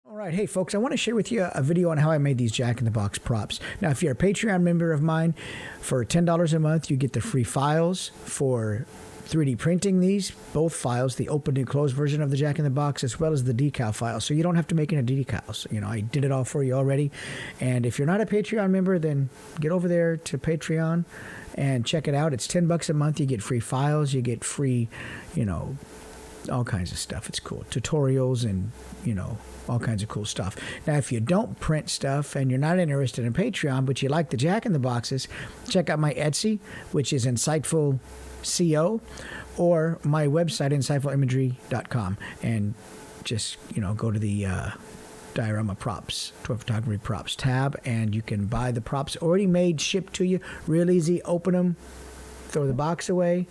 All right, hey folks, I want to share with you a video on how I made these Jack-in-the-Box props. Now, if you're a Patreon member of mine, for $10 a month, you get the free files for 3D printing these, both files, the open and closed version of the Jack-in-the-Box, as well as the decal file. So you don't have to make any decals. You know, I did it all for you already. And if you're not a Patreon member, then get over there to Patreon and check it out. It's $10 a month. You get free files. You get free, all kinds of stuff. It's cool. Tutorials and, all kinds of cool stuff. Now, if you don't print stuff and you're not interested in Patreon, but you like the Jack-in-the-Boxes, check out my Etsy, which is Insightful CO, or my website, insightfulimagery.com, and just, go to the diorama props, toy photography props tab, and you can buy the props already made, shipped to you. Real easy. Open them, throw the box away,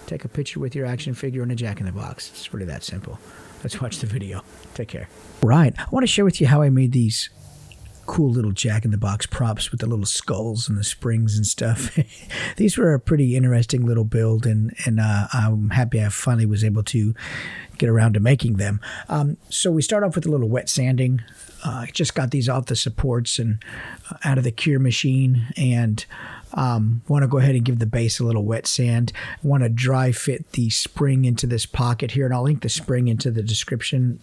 take a picture with your action figure in a Jack-in-the-Box. It's really that simple. Let's watch the video. Take care. Right. I want to share with you how I made these cool little Jack-in-the-Box props with the little skulls and the springs and stuff. These were a pretty interesting little build, and I'm happy I finally was able to get around to making them. So we start off with a little wet sanding. I just got these off the supports and out of the cure machine, and want to go ahead and give the base a little wet sand. I want to dry fit the spring into this pocket here, and I'll link the spring into the description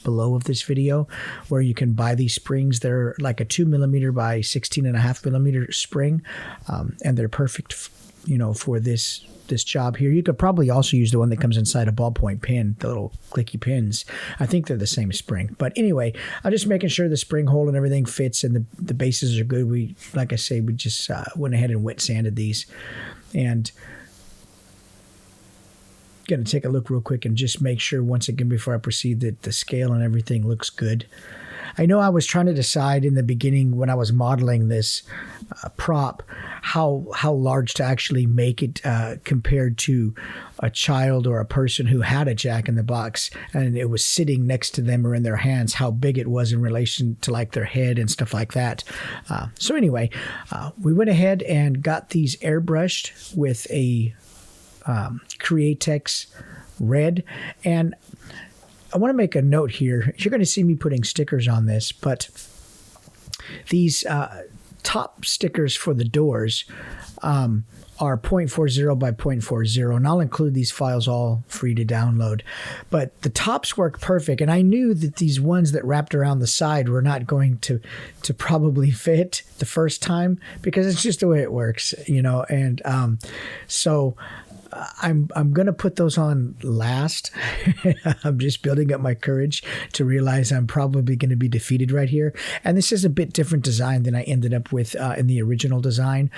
below of this video, where you can buy these springs. They're like a 2mm by 16.5mm spring, and they're perfect, for this job here. You could probably also use the one that comes inside a ballpoint pen, the little clicky pins. I think they're the same spring. But anyway, I'm just making sure the spring hole and everything fits and the bases are good. Like I say, we just went ahead and wet sanded these. And going to take a look real quick and just make sure once again before I proceed that the scale and everything looks good. I know I was trying to decide in the beginning when I was modeling this prop how large to actually make it compared to a child or a person who had a Jack-in-the-Box and it was sitting next to them or in their hands, how big it was in relation to like their head and stuff like that. So anyway, we went ahead and got these airbrushed with a Createx red, and I want to make a note here. You're going to see me putting stickers on this, but these top stickers for the doors are 0.40 by 0.40, and I'll include these files all free to download. But the tops work perfect, and I knew that these ones that wrapped around the side were not going to probably fit the first time because it's just the way it works, and so I'm going to put those on last. I'm just building up my courage to realize I'm probably going to be defeated right here. And this is a bit different design than I ended up with in the original design.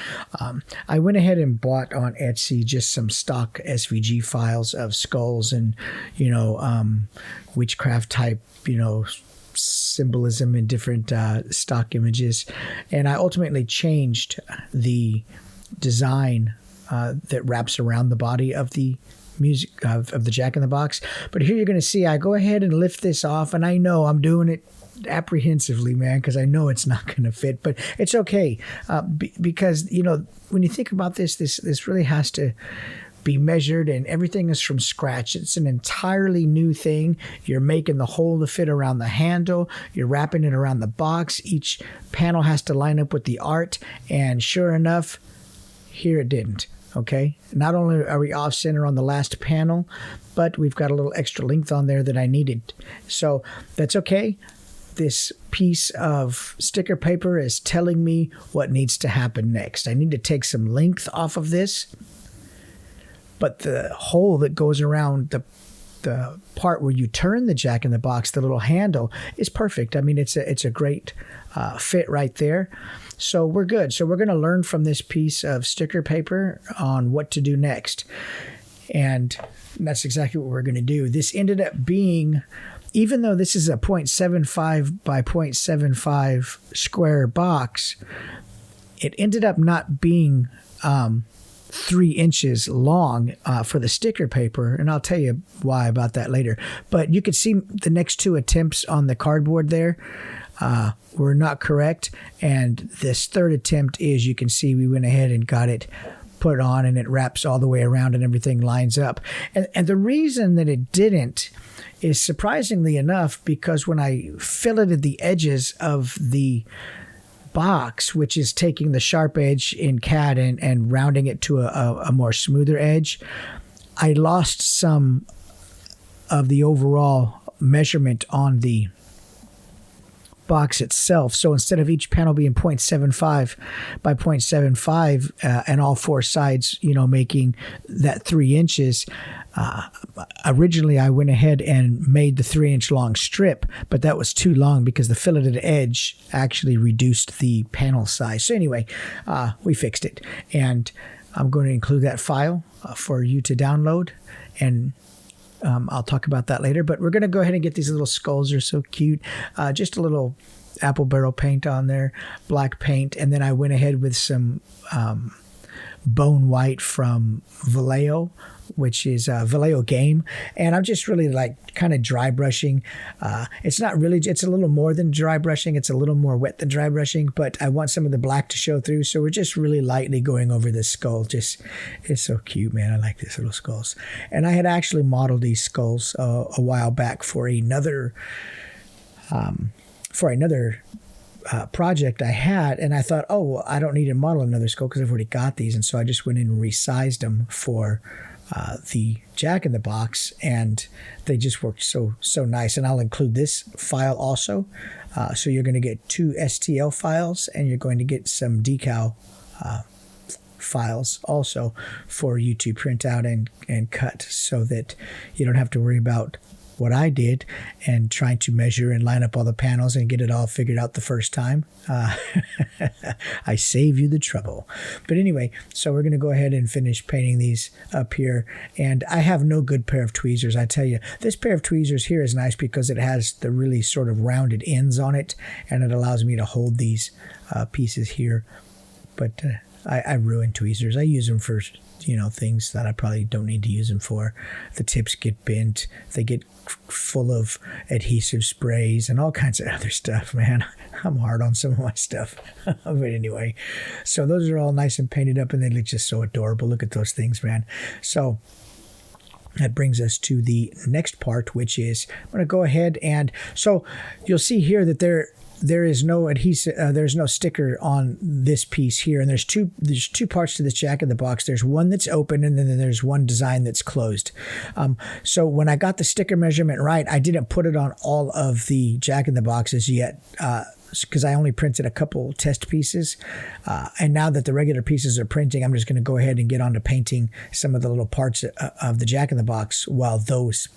I went ahead and bought on Etsy just some stock SVG files of skulls and, witchcraft type, symbolism in different stock images. And I ultimately changed the design that wraps around the body of the music of the Jack-in-the-Box. But here you're going to see I go ahead and lift this off, and I know I'm doing it apprehensively, man, because I know it's not going to fit, but it's okay because when you think about this really has to be measured, and everything is from scratch. It's an entirely new thing. You're making the hole to fit around the handle. You're wrapping it around the box. Each panel has to line up with the art, and sure enough, here it didn't. Okay, not only are we off center on the last panel, but we've got a little extra length on there that I needed. So that's okay. This piece of sticker paper is telling me what needs to happen next. I need to take some length off of this, but the hole that goes around the part where you turn the Jack-in-the-Box, the little handle, is perfect. I mean, it's a great fit right there. So we're good. So we're going to learn from this piece of sticker paper on what to do next. And that's exactly what we're going to do. This ended up being, even though this is a 0.75 by 0.75 square box, it ended up not being 3 inches long for the sticker paper, and I'll tell you why about that later. But you could see the next 2 attempts on the cardboard there were not correct, and this third attempt is, you can see we went ahead and got it put on, and it wraps all the way around and everything lines up. And the reason that it didn't is surprisingly enough, because when I filleted the edges of the box, which is taking the sharp edge in CAD and rounding it to a more smoother edge, I lost some of the overall measurement on the box itself. So instead of each panel being 0.75 by 0.75 and all four sides, making that 3 inches, originally I went ahead and made the 3-inch long strip, but that was too long because the filleted edge actually reduced the panel size. So anyway, we fixed it, and I'm going to include that file for you to download, and I'll talk about that later. But we're going to go ahead and get these little skulls. They're so cute. Just a little apple barrel paint on there, black paint, and then I went ahead with some bone white from Vallejo, which is Vallejo Game, and I'm just really like kind of dry brushing. It's not really, it's a little more than dry brushing. It's a little more wet than dry brushing, but I want some of the black to show through, so we're just really lightly going over this skull. Just, it's so cute, man. I like these little skulls. And I had actually modeled these skulls a while back for another project I had, and I thought, oh, well, I don't need to model another skull because I've already got these, and so I just went in and resized them for the Jack in the Box, and they just worked so nice. And I'll include this file also. So you're going to get 2 STL files, and you're going to get some decal files also for you to print out and cut, so that you don't have to worry about what I did and trying to measure and line up all the panels and get it all figured out the first time. I save you the trouble. But anyway, so we're going to go ahead and finish painting these up here. And I have no good pair of tweezers. I tell you, this pair of tweezers here is nice because it has the really sort of rounded ends on it, and it allows me to hold these pieces here. But I ruin tweezers. I use them for things that I probably don't need to use them for. The tips get bent. They get full of adhesive sprays and all kinds of other stuff, man. I'm hard on some of my stuff. But anyway, so those are all nice and painted up, and they look just so adorable. Look at those things, man. So that brings us to the next part, which is I'm going to go ahead and, so you'll see here that there is no adhesive, there's no sticker on this piece here, and there's two parts to this Jack in the Box. There's one that's open, and then there's one design that's closed. So when I got the sticker measurement right, I didn't put it on all of the Jack in the Boxes yet, because I only printed a couple test pieces. And now that the regular pieces are printing, I'm just going to go ahead and get on to painting some of the little parts of the Jack in the Box while those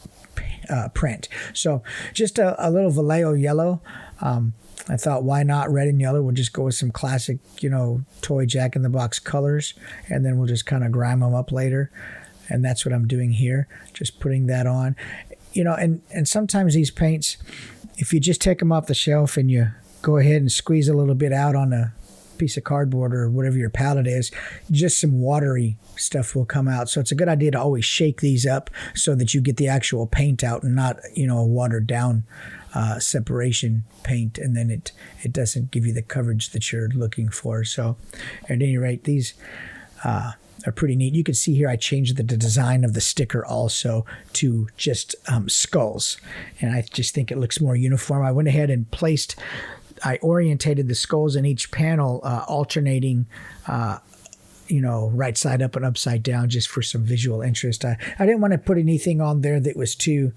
print. So just a little Vallejo yellow. I thought, why not red and yellow? We'll just go with some classic, toy Jack in the Box colors, and then we'll just kind of grime them up later. And that's what I'm doing here, just putting that on. And sometimes these paints, if you just take them off the shelf and you go ahead and squeeze a little bit out on a piece of cardboard or whatever your palette is, just some watery stuff will come out. So it's a good idea to always shake these up so that you get the actual paint out and not, a watered down separation paint, and then it doesn't give you the coverage that you're looking for. So at any rate, these are pretty neat. You can see here I changed the design of the sticker also to just skulls, and I just think it looks more uniform. I went ahead and I orientated the skulls in each panel alternating right side up and upside down, just for some visual interest. I didn't want to put anything on there that was too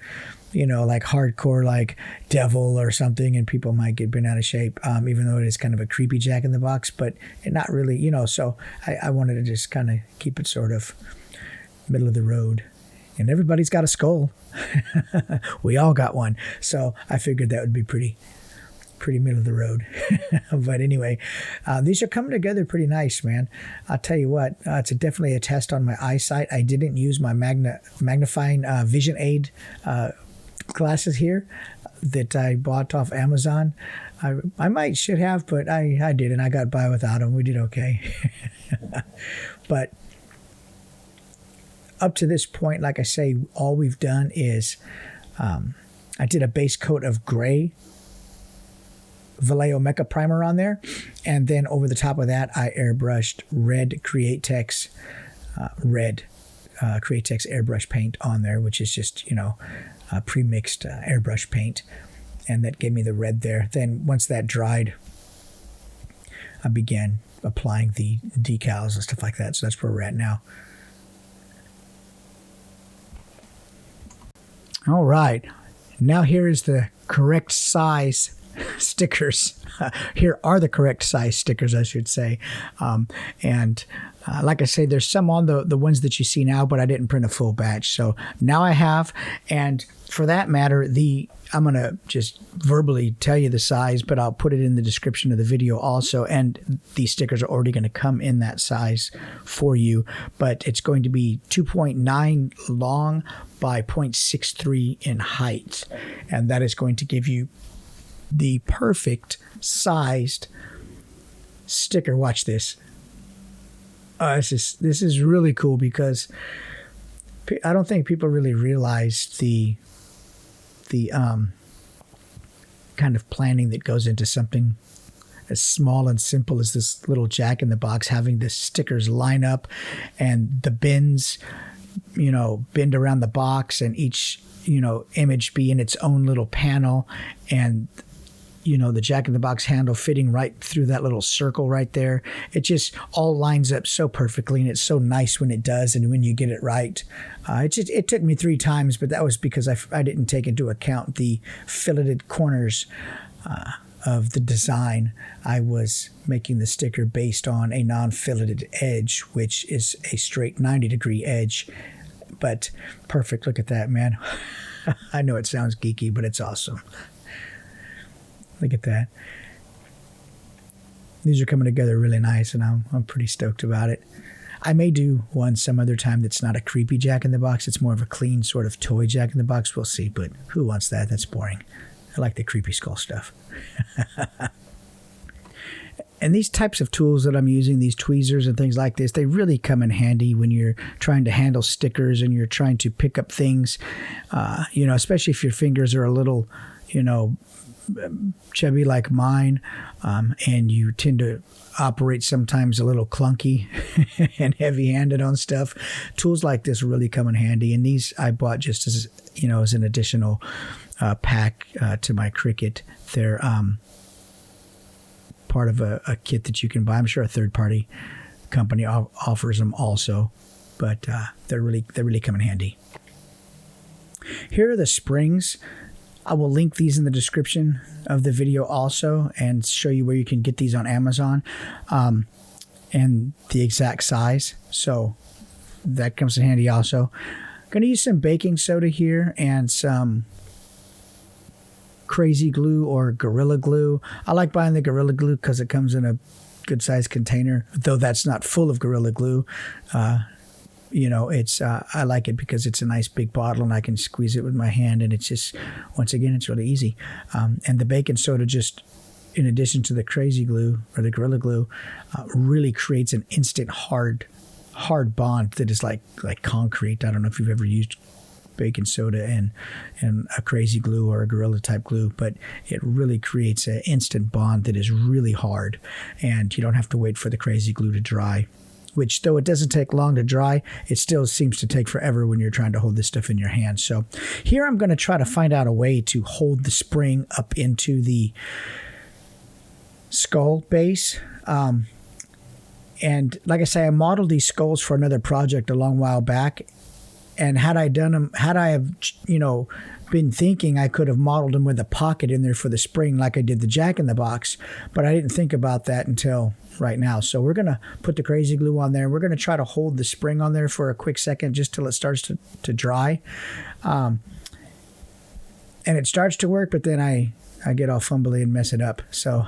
like hardcore, like devil or something, and people might get bent out of shape, even though it is kind of a creepy Jack in the Box, but not really, so I wanted to just kind of keep it sort of middle of the road. And everybody's got a skull. We all got one. So I figured that would be pretty middle of the road. But anyway, these are coming together pretty nice, man. I'll tell you what, it's definitely a test on my eyesight. I didn't use my magnifying vision aid glasses here that I bought off Amazon. I might should have, but I didn't. I got by without them. We did okay. But up to this point, like I say, all we've done is I did a base coat of gray Vallejo Mecha primer on there, and then over the top of that I airbrushed red Createx airbrush paint on there, which is just pre-mixed airbrush paint, and that gave me the red there. Then once that dried, I began applying the decals and stuff like that. So that's where we're at now. All right. Now here is the correct size stickers. Here are the correct size stickers, I should say. Like I say, there's some on the ones that you see now, but I didn't print a full batch. So now I have, and for that matter, I'm going to just verbally tell you the size, but I'll put it in the description of the video also. And these stickers are already going to come in that size for you, but it's going to be 2.9 long by 0.63 in height. And that is going to give you the perfect sized sticker. Watch this. This is really cool because I don't think people really realize the kind of planning that goes into something as small and simple as this little Jack in the Box, having the stickers line up and the bins, bend around the box, and each, image be in its own little panel, and the Jack in the Box handle fitting right through that little circle right there. It just all lines up so perfectly, and it's so nice when it does and when you get it right. It took me 3 times, but that was because I didn't take into account the filleted corners of the design. I was making the sticker based on a non-filleted edge, which is a straight 90-degree edge. But perfect. Look at that, man. I know it sounds geeky, but it's awesome. Look at that. These are coming together really nice, and I'm pretty stoked about it. I may do one some other time that's not a creepy Jack in the Box. It's more of a clean sort of toy Jack in the Box. We'll see, but who wants that? That's boring. I like the creepy skull stuff. And these types of tools that I'm using, these tweezers and things like this, they really come in handy when you're trying to handle stickers and you're trying to pick up things, especially if your fingers are a little, chubby like mine, and you tend to operate sometimes a little clunky and heavy-handed on stuff. Tools like this really come in handy, and these I bought just as as an additional pack to my Cricut. They're part of a kit that you can buy. I'm sure a third-party company offers them also, but they really come in handy. Here are the springs. I will link these in the description of the video also, and show you where you can get these on Amazon, and the exact size. So that comes in handy also. I'm going to use some baking soda here and some Crazy Glue or Gorilla Glue. I like buying the Gorilla Glue because it comes in a good sized container, though that's not full of Gorilla Glue. It's I like it because it's a nice big bottle and I can squeeze it with my hand, and it's just, once again, it's really easy. And the baking soda, just in addition to the Crazy Glue or the Gorilla Glue, really creates an instant hard bond that is like concrete. I don't know if you've ever used baking soda and a Crazy Glue or a Gorilla type glue, but it really creates an instant bond that is really hard, and you don't have to wait for the Crazy Glue to dry. Which, though it doesn't take long to dry, it still seems to take forever when you're trying to hold this stuff in your hand. So here I'm going to try to find out a way to hold the spring up into the skull base. And like I say, I modeled these skulls for another project a long while back. And had I have been thinking, I could have modeled them with a pocket in there for the spring like I did the Jack in the Box. But I didn't think about that until right now. So we're going to put the Crazy Glue on there. We're going to try to hold the spring on there for a quick second just till it starts to dry. And it starts to work, but then I get all fumbly and mess it up. So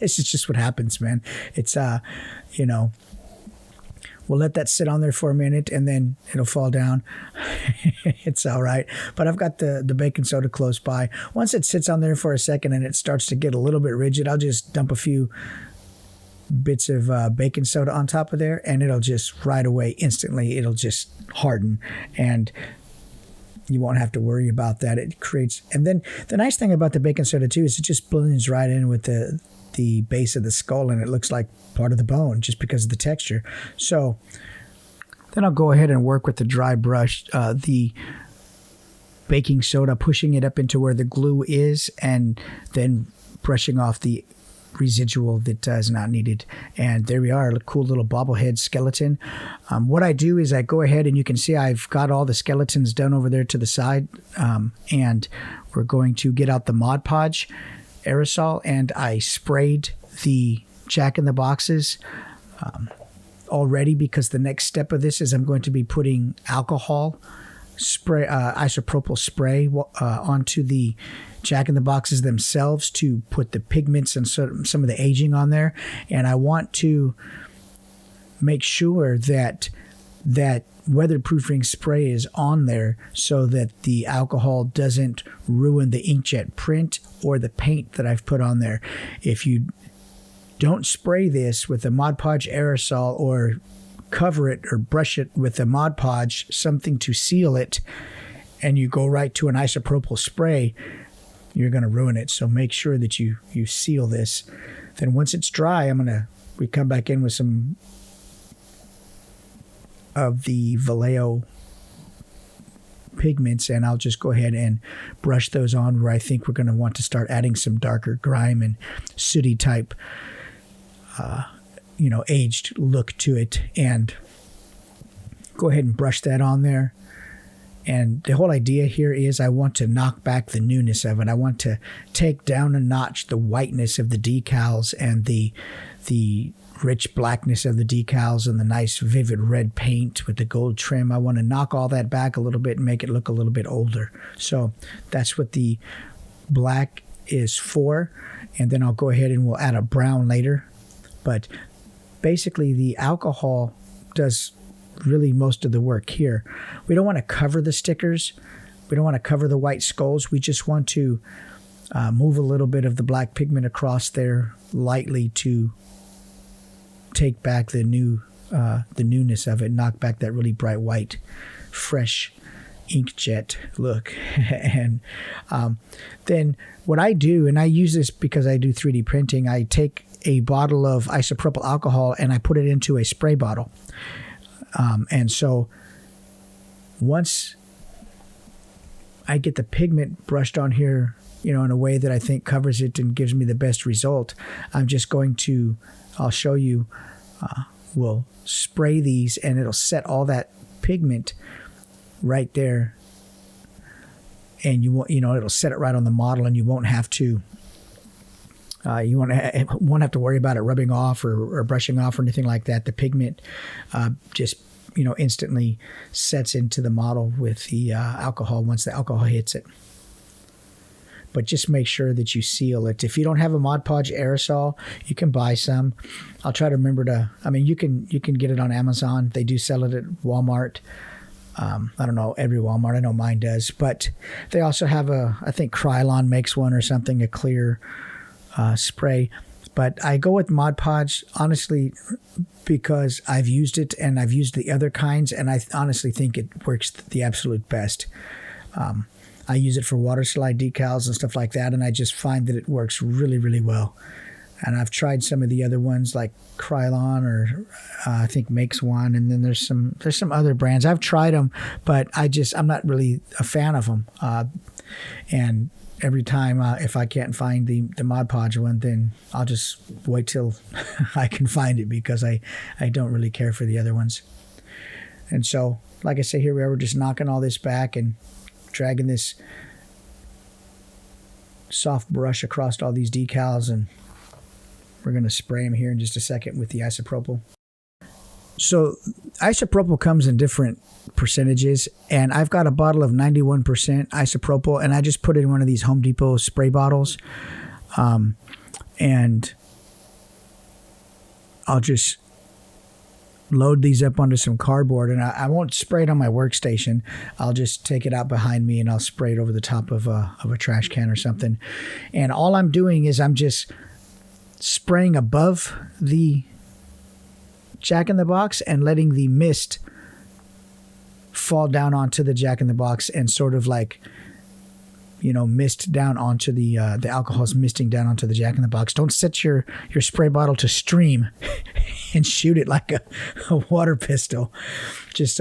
this is just what happens, man. It's, we'll let that sit on there for a minute and then it'll fall down. It's all right. But I've got the baking soda close by. Once it sits on there for a second and it starts to get a little bit rigid, I'll just dump a few bits of baking soda on top of there, and it'll just right away, instantly, it'll just harden, and you won't have to worry about that. It creates, and then the nice thing about the baking soda too is it just blends right in with the base of the skull, and it looks like part of the bone just because of the texture. So then I'll go ahead and work with the dry brush. The baking soda, pushing it up into where the glue is, and then brushing off the residual that is not needed. And there we are, a cool little bobblehead skeleton. What I do is I go ahead, and you can see I've got all the skeletons done over there to the side, and we're going to get out the Mod Podge aerosol, and I sprayed the Jack-in-the-Boxes already, because the next step of this is I'm going to be putting alcohol spray, isopropyl spray onto the Jack-in-the-Boxes themselves to put the pigments and some of the aging on there. And I want to make sure that weatherproofing spray is on there so that the alcohol doesn't ruin the inkjet print or the paint that I've put on there. If you don't spray this with a Mod Podge aerosol or cover it or brush it with a Mod Podge, something to seal it, and you go right to an isopropyl spray, you're going to ruin it. So make sure that you seal this. Then once it's dry, we come back in with some of the Vallejo pigments, and I'll just go ahead and brush those on where I think we're going to want to start adding some darker grime and sooty type aged look to it, and go ahead and brush that on there. And the whole idea here is I want to knock back the newness of it. I want to take down a notch the whiteness of the decals and the rich blackness of the decals and the nice vivid red paint with the gold trim. I want to knock all that back a little bit and make it look a little bit older. So that's what the black is for. And then I'll go ahead and we'll add a brown later. But basically the alcohol does really most of the work here. We don't want to cover the stickers. We don't want to cover the white skulls. We just want to move a little bit of the black pigment across there lightly to take back the newness of it, knock back that really bright white, fresh inkjet look. And then what I do, and I use this because I do 3D printing, I take a bottle of isopropyl alcohol and I put it into a spray bottle. And so once I get the pigment brushed on here, in a way that I think covers it and gives me the best result, I'm just going to, I'll show you, we'll spray these and it'll set all that pigment right there. And you won't, it'll set it right on the model, and you won't have to, won't have to worry about it rubbing off or brushing off or anything like that. The pigment just, instantly sets into the model with the alcohol once the alcohol hits it. But just make sure that you seal it. If you don't have a Mod Podge aerosol, you can buy some. I'll try to remember you can get it on Amazon. They do sell it at Walmart. I don't know, every Walmart. I know mine does. But they also have I think Krylon makes one or something, a clear spray. But I go with Mod Podge, honestly, because I've used it and I've used the other kinds, and I honestly think it works the absolute best. I use it for water slide decals and stuff like that, and I just find that it works really, really well. And I've tried some of the other ones like Krylon, or I think makes one, and then there's some other brands. I've tried them, but I'm not really a fan of them. And every time if I can't find the Mod Podge one, then I'll just wait till I can find it, because I don't really care for the other ones. And so, like I say, here we are. We're just knocking all this back and dragging this soft brush across all these decals, and we're going to spray them here in just a second with the isopropyl. So isopropyl comes in different percentages, and I've got a bottle of 91% isopropyl, and I just put it in one of these Home Depot spray bottles, and I'll just load these up onto some cardboard, and I won't spray it on my workstation. I'll just take it out behind me and I'll spray it over the top of a trash can or something. And all I'm doing is I'm just spraying above the Jack-in-the-Box and letting the mist fall down onto the Jack-in-the-Box and sort of like, mist down onto the alcohol's misting down onto the Jack-in-the-Box. Don't set your spray bottle to stream and shoot it like a water pistol. Just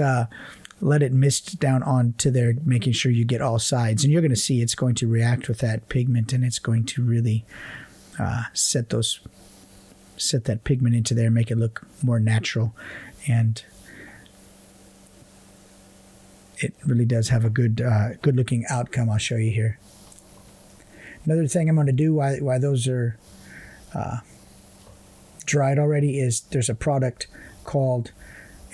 let it mist down onto there, making sure you get all sides. And you're going to see it's going to react with that pigment, and it's going to really set that pigment into there, make it look more natural. And it really does have a good looking outcome. I'll show you here. Another thing I'm going to do while those are dried already is there's a product called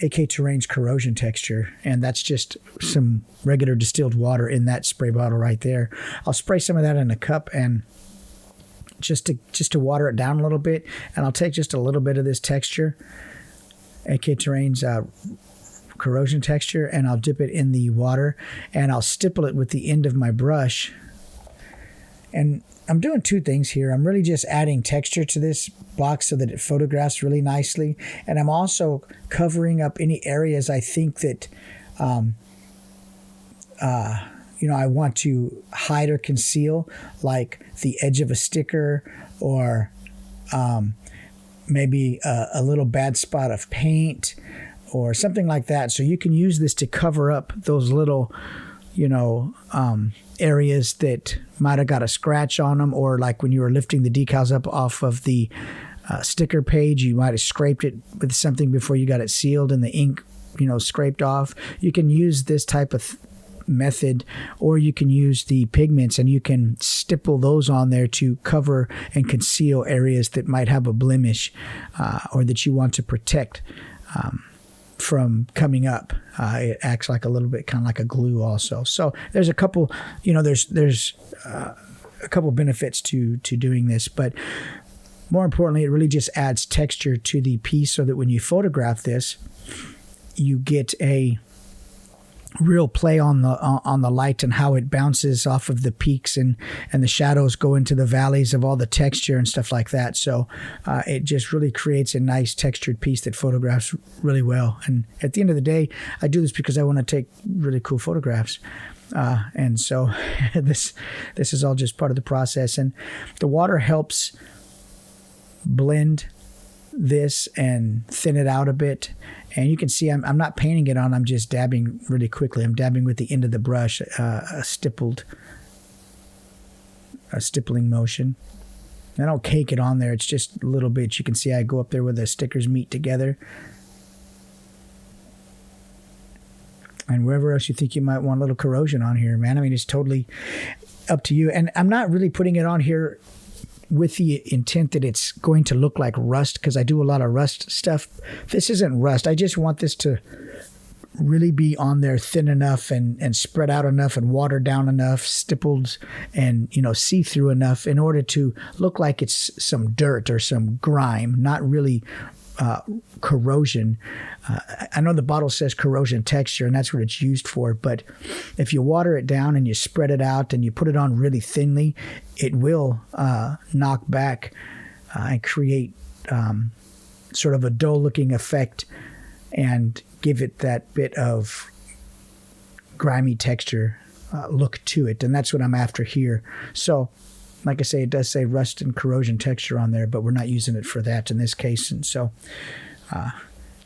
AK Terrain's corrosion texture, and that's just some regular distilled water in that spray bottle right there. I'll spray some of that in a cup and just to water it down a little bit, and I'll take just a little bit of this texture, AK Terrain's corrosion texture, and I'll dip it in the water, and I'll stipple it with the end of my brush. And I'm doing two things here. I'm really just adding texture to this box so that it photographs really nicely. And I'm also covering up any areas I think that, I want to hide or conceal, like the edge of a sticker or maybe a little bad spot of paint or something like that. So you can use this to cover up those little, areas that might have got a scratch on them, or like when you were lifting the decals up off of the sticker page, you might have scraped it with something before you got it sealed and the ink, scraped off. You can use this type of method, or you can use the pigments and you can stipple those on there to cover and conceal areas that might have a blemish or that you want to protect from coming up. It acts like a little bit kind of like a glue also. So there's a couple, there's a couple benefits to doing this, but more importantly, it really just adds texture to the piece so that when you photograph this, you get a real play on the light and how it bounces off of the peaks and the shadows go into the valleys of all the texture and stuff like that. So it just really creates a nice textured piece that photographs really well. And at the end of the day, I do this because I want to take really cool photographs. And so this is all just part of the process. And the water helps blend this and thin it out a bit. And you can see I'm not painting it on, I'm just dabbing really quickly. I'm dabbing with the end of the brush, a stippling motion. I don't cake it on there, it's just a little bit. You can see I go up there where the stickers meet together. And wherever else you think you might want a little corrosion on here, man. I mean, it's totally up to you. And I'm not really putting it on here with the intent that it's going to look like rust, because I do a lot of rust stuff. This isn't rust. I just want this to really be on there thin enough and spread out enough and watered down enough, stippled and, see-through enough in order to look like it's some dirt or some grime, not really corrosion. I know the bottle says corrosion texture, and that's what it's used for, but if you water it down and you spread it out and you put it on really thinly, it will knock back and create sort of a dull looking effect and give it that bit of grimy texture look to it. And that's what I'm after here. So like I say, it does say rust and corrosion texture on there, but we're not using it for that in this case. And so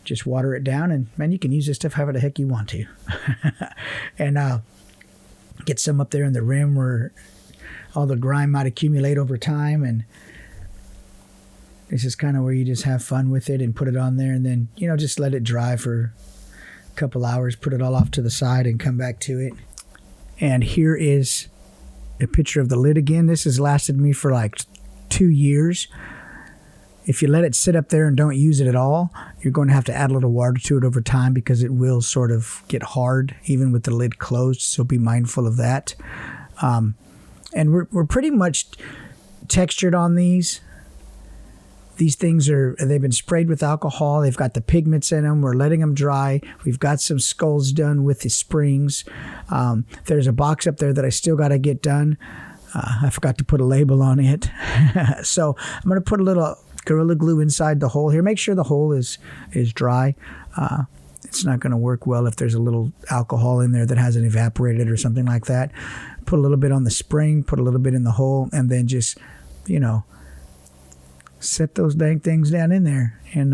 just water it down, and man, you can use this stuff however the heck you want to. And get some up there in the rim where all the grime might accumulate over time. And this is kind of where you just have fun with it and put it on there, and then, just let it dry for a couple hours, put it all off to the side and come back to it. And here is a picture of the lid again. This has lasted me for like 2 years. If you let it sit up there and don't use it at all, you're going to have to add a little water to it over time, because it will sort of get hard even with the lid closed. So be mindful of that. And we're pretty much textured on these. These things they've been sprayed with alcohol. They've got the pigments in them. We're letting them dry. We've got some skulls done with the springs. There's a box up there that I still got to get done. I forgot to put a label on it. So I'm going to put a little Gorilla Glue inside the hole here. Make sure the hole is dry. It's not going to work well if there's a little alcohol in there that hasn't evaporated or something like that. Put a little bit on the spring, put a little bit in the hole, and then just, set those dang things down in there, and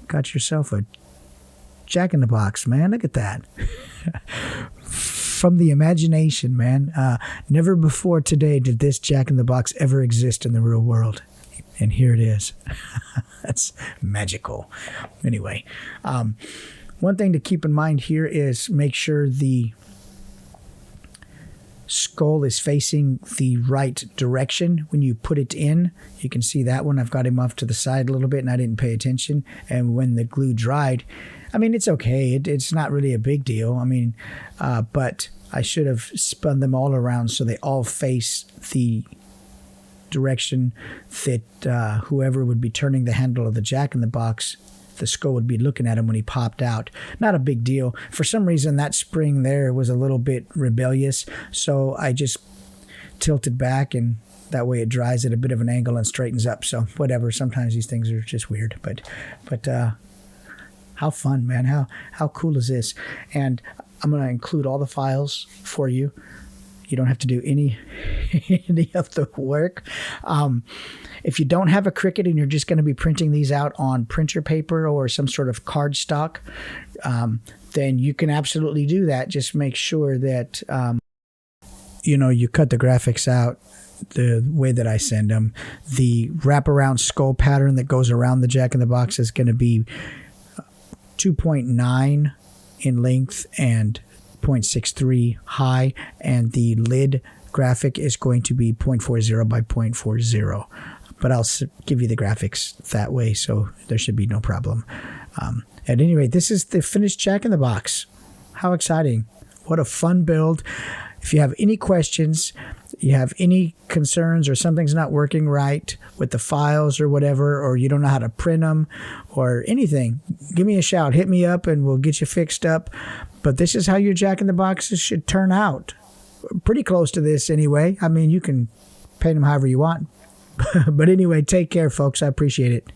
got yourself a Jack in the Box, man. Look at that. From the imagination, man. Never before today did this Jack in the Box ever exist in the real world. And here it is. That's magical. Anyway, one thing to keep in mind here is make sure the skull is facing the right direction when you put it in. You can see that one. I've got him off to the side a little bit and I didn't pay attention. And when the glue dried, I mean, it's okay. It's not really a big deal. I mean, but I should have spun them all around so they all face the direction that whoever would be turning the handle of the Jack in the Box, the skull would be looking at him when he popped out. Not a big deal. For some reason, that spring there was a little bit rebellious, so I just tilted back, and that way it dries at a bit of an angle and straightens up. So whatever. Sometimes these things are just weird, but how fun, man! How cool is this? And I'm going to include all the files for you. You don't have to do any of the work. If you don't have a Cricut and you're just going to be printing these out on printer paper or some sort of cardstock, then you can absolutely do that. Just make sure that you cut the graphics out the way that I send them. The wraparound skull pattern that goes around the Jack in the Box is going to be 2.9 in length and 0.63 high, and the lid graphic is going to be 0.40 by 0.40. But I'll give you the graphics that way, so there should be no problem. At any rate, this is the finished Jack in the Box. How exciting. What a fun build. If you have any questions, you have any concerns, or something's not working right with the files or whatever, or you don't know how to print them or anything, give me a shout. Hit me up and we'll get you fixed up. But this is how your Jack in the Boxes should turn out. Pretty close to this anyway. I mean, you can paint them however you want. But anyway, take care, folks. I appreciate it.